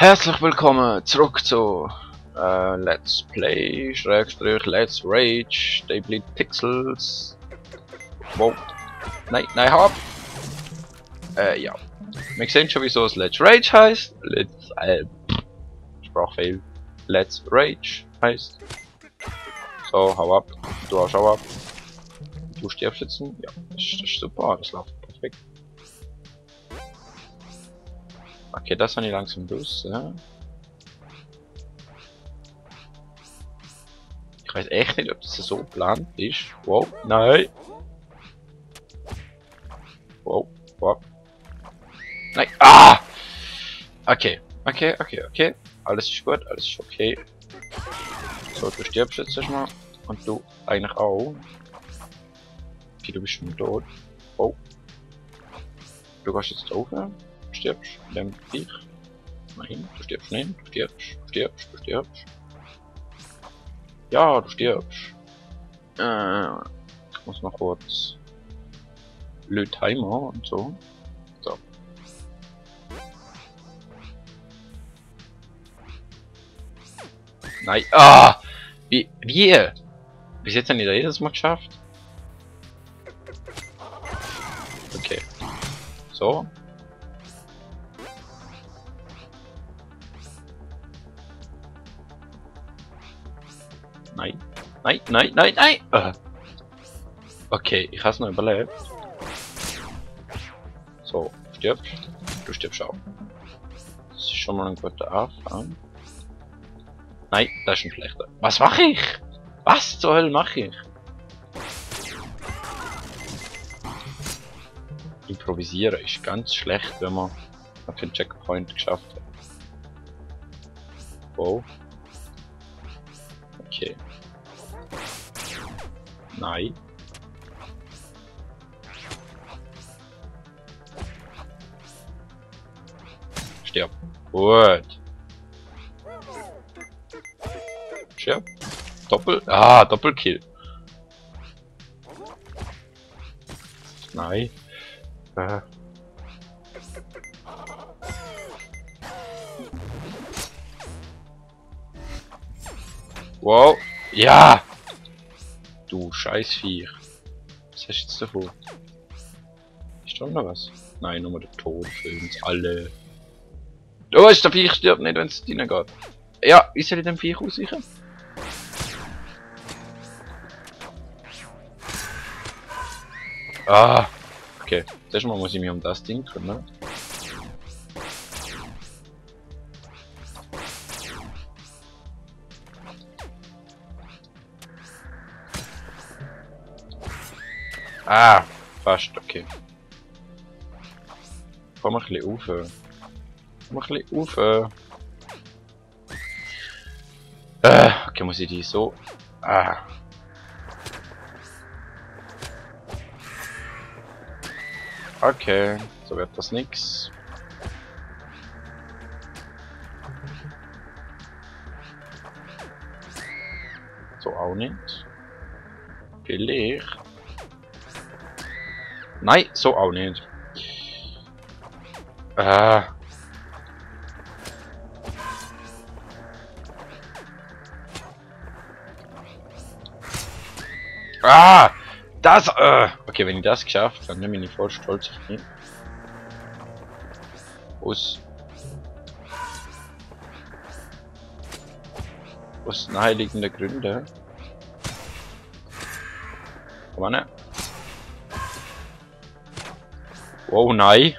Herzlich willkommen zurück zu Let's Play / Let's Rage Stable Pixels. Wow. Nein, hau ab! Ja. Wir sehen schon, wieso es Let's Rage heißt. Sprachfehl. Let's Rage heißt. So, hau ab. Du auch hau ab. Du stirbst jetzt. Ja, das ist super. Das läuft perfekt. Okay, das habe ich langsam los. Ja. Ich weiß echt nicht, ob das so geplant ist. Wow, nein. Wow, wow. Nein. Ah! Okay. Alles ist gut, alles ist okay. So, du stirbst jetzt erstmal. Und du eigentlich auch. Okay, du bist schon tot. Oh. Du gehst jetzt drauf. Stirbst, dann dich. Nein, du stirbst nicht. Du stirbst. Ja, du stirbst. Ich muss noch kurz Timer und so. So. Nein. Ah! Wie? Bis jetzt haben die da jedes Mal geschafft. Okay. So. Nein! Okay, ich hab's noch überlebt. So, stirbst. Du stirbst auch. Das ist schon mal ein guter Anfang. Nein, das ist ein schlechter. Was mache ich? Was zur Hölle mache ich? Improvisieren ist ganz schlecht, wenn man noch keinen Checkpoint geschafft hat. Wow. Okay. Nein. Stirb. Gut. Stirb. Doppelkill. Nein. Wow. Ja! Du Scheißviech. Was hast du jetzt davor? Ist da noch was? Nein, nur der Tod für uns alle. Oh, ist der Viech stirbt nicht, wenn es reingeht. Ja, wie soll ich dem Viech ausweichen? Ah, okay. Zuerst mal muss ich mich um das Ding kümmern. Ah, fast, okay. Komm ein bisschen auf. Okay, muss ich die so. Ah. Okay, so wird das nix. So auch nicht. Vielleicht. Nein, so auch nicht. Ah! Das! Okay, wenn ich das geschafft habe, dann bin ich voll stolz auf mich. Aus naheliegenden Gründen. Komm mal. Wow, nein!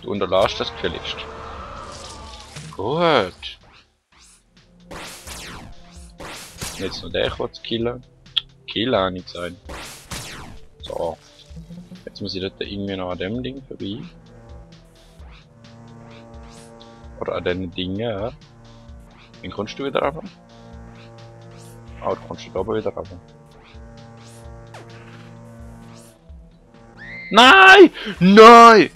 Du unterlässt das gefälligst. Gut. Jetzt noch der kurz killen. Killen nicht sein. So. Jetzt muss ich dort irgendwie noch an dem Ding vorbei. Oder an den Dingen, ja. Dann kommst du wieder runter. Ah, du kommst da oben wieder runter. Nein! Nein!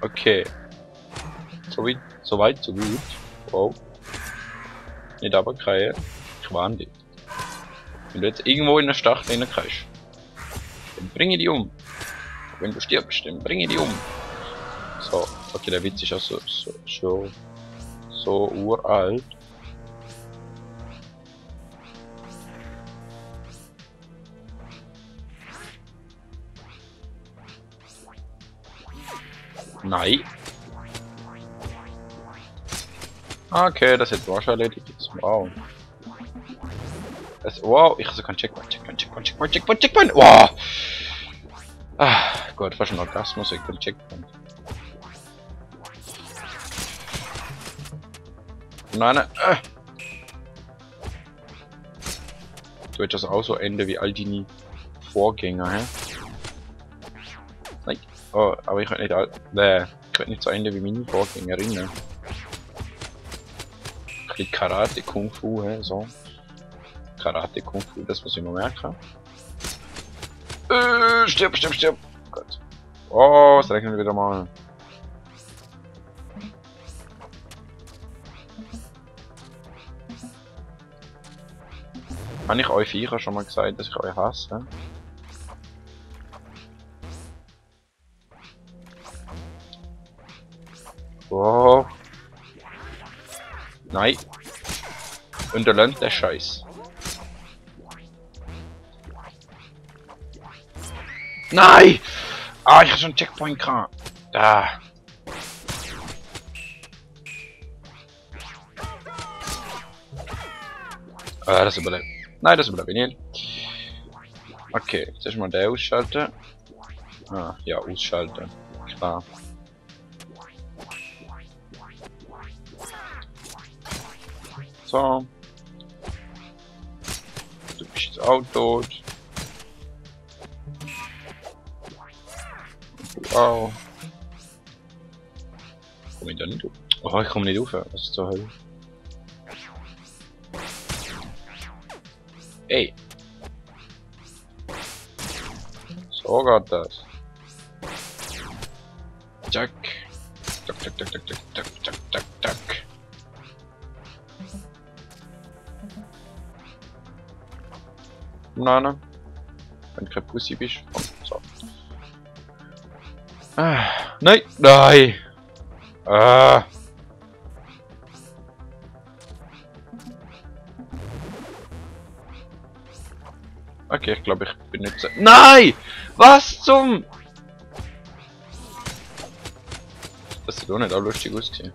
Okay. So weit, so gut. Wow. Nicht runterkriegen. Ich warne dich. Wenn du jetzt irgendwo in der Stadt reinkriegst, dann bringe ich dich um. Wenn du stirbst, dann bringe ich dich um. So, okay, der Witz ist auch so uralt. Nein. Okay, das hätte wahrscheinlich erledigt jetzt. Wow. Wow, ich habe sogar einen Checkpoint. Wow! Ah, Gott, fast ein Orgasmus wegen dem Checkpoint. Nein. Du hättest das auch so Ende wie all deine Vorgänger, hä? Nein. Oh, aber ich könnte nicht ich könnte nicht so Ende wie meine Vorgängerinnen. Ein bisschen Karate, Kung Fu, hä? So. Karate, Kung Fu, das muss ich noch merken. Stirb. Gott. Oh, es regnet wieder mal. Habe ich euch Viecher schon mal gesagt, dass ich euch hasse? Wow. Nein. Und der lernt der Scheiß. Nein! Ah, ich habe schon einen Checkpoint gehabt. Da. Ah, das überlebt. Nein, das überlebt ich nicht. Okay, jetzt erstmal den ausschalten. Ah, ja, ausschalten. Klar. So. Du bist jetzt auch tot. Wow. Komm ich da nicht auf? Oh, ich komme nicht auf. Was ist zur Hölle? Ey. So geht das. Zack. Zack. Nein. Wenn du kein Pussy bist. Komm, so. Ah, nein. Nein. Ah. Okay, ich glaube, ich benutze... Nein! Was zum... Das sieht auch nicht auch lustig ausgesehen.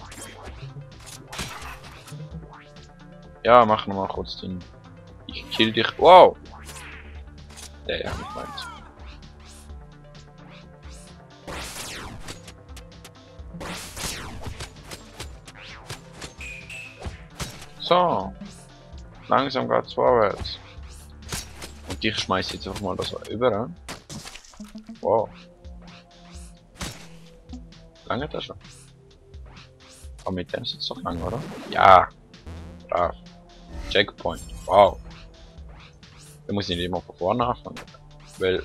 Ja, mach nochmal kurz den... Ich kill dich... Wow! Der ja nicht meint. So. Langsam geht's vorwärts. Und ich schmeiß jetzt einfach mal das über. Wow. Lange das schon? Aber mit dem ist es doch lang, oder? Ja. Brav. Checkpoint. Wow. Da muss ich nicht immer von vorne anfangen. Weil,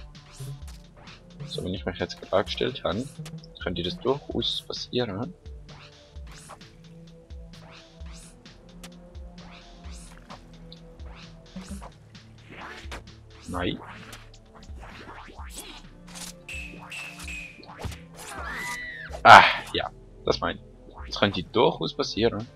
so wenn ich mich jetzt gerade gestellt habe, könnte das durchaus passieren. Nein. Ah, ja. Das meine ich. Das könnte durchaus passieren.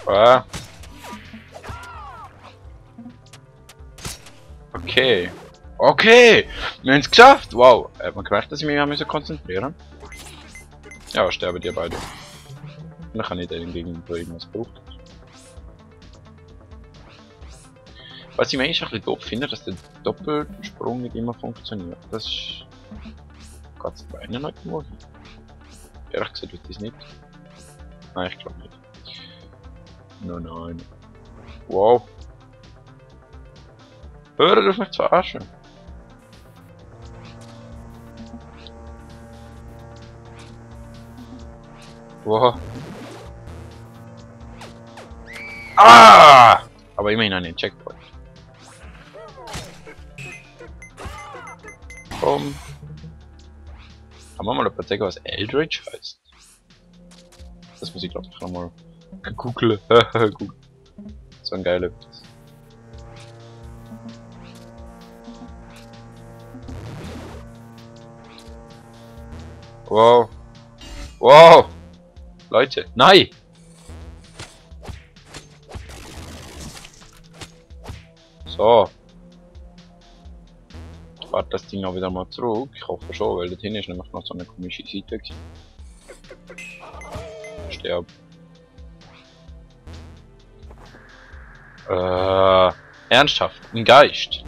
Ah. Okay. Okay! Wir haben es geschafft! Wow! Hat man gemerkt, dass ich mich mehr konzentrieren muss? Ja, sterben die beide. Und dann kann ich den gegenüber irgendwas braucht. Was ich mir eigentlich ein bisschen doof finde, dass der Doppelsprung nicht immer funktioniert. Das ist... Geht's bei einem nicht irgendwo hin? Ehrlich gesagt, wird das nicht. Nein, ich glaube nicht. Nein. Wow. Hör auf mich zu verarschen. Wow. Ah! Aber immerhin einen Checkpoint. Komm. Haben wir mal jemand sagen, was Eldritch heißt? Das muss ich glaube ich nochmal googeln. Google. So ein geiler Witz. Wow. Wow. Leute. Nein. So. Ich fahre das Ding auch wieder mal zurück. Ich hoffe schon, weil dort hinten ist nämlich noch so eine komische Seite. Sterb. Ernsthaft? Ein Geist?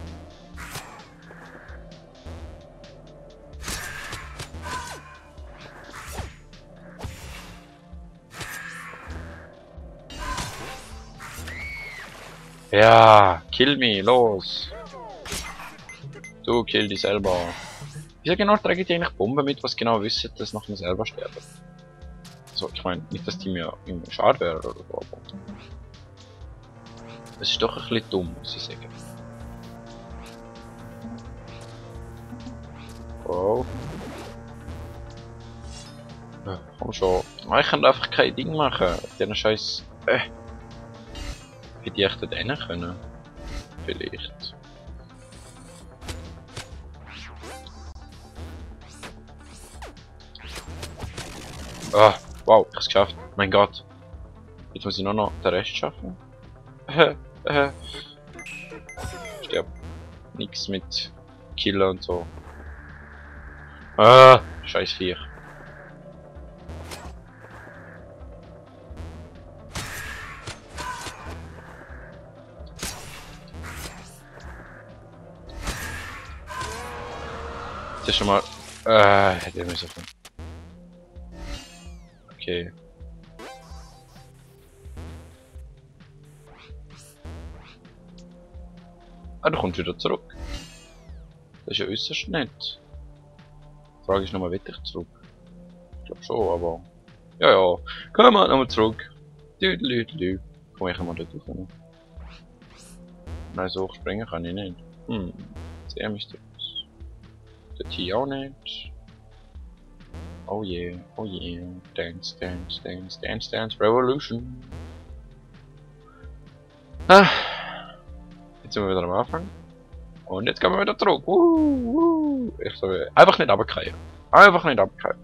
Ja, kill me, los! Du kill dich selber. Wieso genau trage die eigentlich Bomben mit, was genau wissen, dass nach mir selber sterben? Also, ich meine, nicht, dass die mir irgendwie schade wäre oder so, aber... Das ist doch ein bisschen dumm, muss ich sagen. Wow. Ja, komm schon. Ah, ich kann einfach kein Ding machen. Diesen scheiß... Hätte ich echt dort rein können? Vielleicht. Ah, wow, ich hab's geschafft. Mein Gott. Jetzt muss ich nur noch den Rest schaffen. Sterb. Nix mit Killer und so. Ah, scheiß Viech. Das ist schon mal... hätte ich müssen. Okay. Ah, du kommst wieder zurück. Das ist ja äußerst nett. Die Frage ist nochmal, will ich zurück? Ich glaube schon, aber... Ja, ja. Komm mal nochmal zurück. Düdelüdelü. Komm ich mal dort rauf. Nein, so hoch springen kann ich nicht. Sehr mysteriös. Der hier auch nicht. Oh yeah, oh yeah. Dance, dance, dance, dance, dance, revolution. Ah. Jetzt sind wir wieder am Anfang. Und jetzt gehen wir wieder zurück. Ich sage, einfach nicht runterfallen. Einfach nicht runterfallen.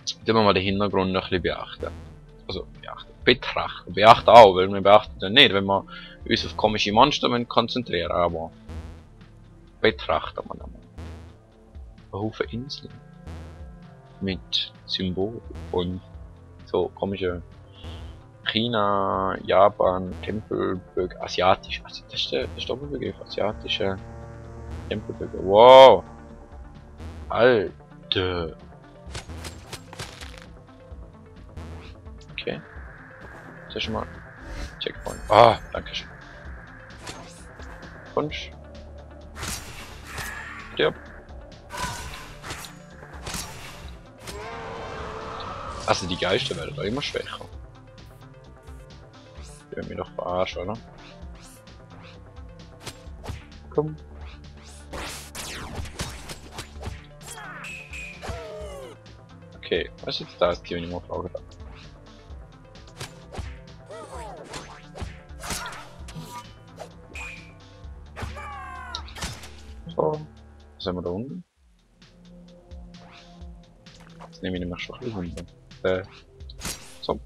Jetzt müssen wir mal den Hintergrund noch ein bisschen beachten. Also, beachten. Betrachten. Beachten auch, weil wir beachten dann nicht, wenn wir uns auf komische Monster konzentrieren, aber betrachten wir dann mal. Ein Haufen Inseln. Mit Symbolen und so komische China, Japan, Tempelböcke, asiatisch. Also das ist der Doppelbegriff, asiatische Tempelböcke. Wow! Alter! Okay. Das ist schon mal Checkpoint. Ah, danke schön. Punch. Stirb. Also die Geister werden doch immer schwächer. Die werden mich doch verarschen, oder? Komm. Okay, was ist jetzt das, die ich mal fragen darf? So, was haben wir da unten? Jetzt nehme ich nämlich schon ein bisschen runter. So.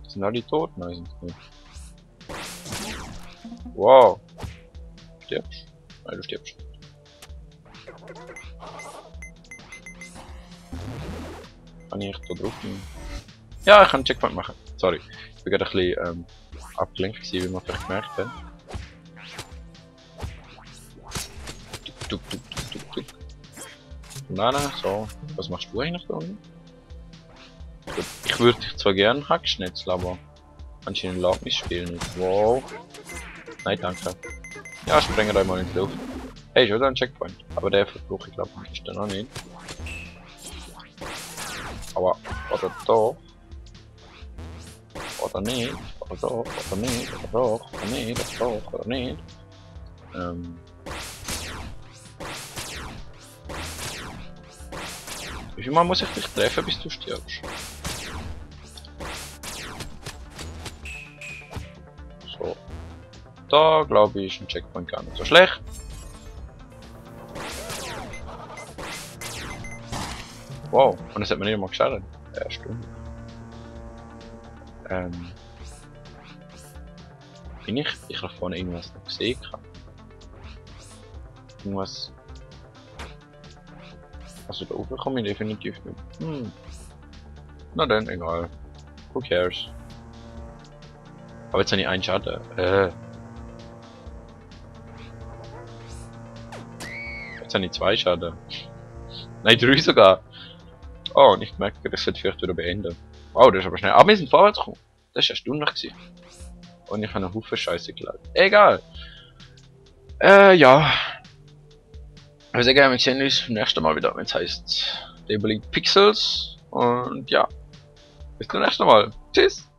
Sind alle tot? Nein, sind nicht. Wow. Stirbst? Nein, du stirbst. Kann ich da drücken? Ja, ich kann einen Checkpoint machen. Sorry. Ich bin gerade ein bisschen abgelenkt gewesen, wie man vielleicht gemerkt hat. Tuk. Nein, so. Was machst du eigentlich da unten? Ich würde dich zwar gern Hackschnitzel, aber anscheinend lädt mein Spiel nicht. Wow. Nein, danke. Ja, sprengen da mal in die Luft. Hey, schon ein Checkpoint. Aber der Verfluch, ich glaube, ist da noch nicht. Aber, oder doch. Oder nicht. Oder doch. Oder nicht. Oder doch. Oder nicht. Oder doch. Oder nicht. Wie viel Mal muss ich dich treffen, bis du stirbst? So. Da glaube ich, ist ein Checkpoint gar nicht so schlecht. Wow, und es hat mir nicht mal geschadet. Ja, stimmt. Bin ich? Ich habe vorne irgendwas noch gesehen. Irgendwas. Also da oben komme ich definitiv nicht. Na dann, egal. Who cares? Aber jetzt habe ich einen Schaden. Jetzt habe ich 2 Schaden. Nein, 3 sogar. Oh, nicht gemerkt, das wird vielleicht wieder beenden. Wow, das ist aber schnell. Aber wir sind vorwärts gekommen. Das war erstaunlich gewesen. Und ich habe einen Haufen Scheiße geladen. Egal. Ja. Also sehr gerne, wir sehen uns beim nächsten Mal wieder, wenn es heißt Stable Pixels. Und ja. Bis zum nächsten Mal. Tschüss.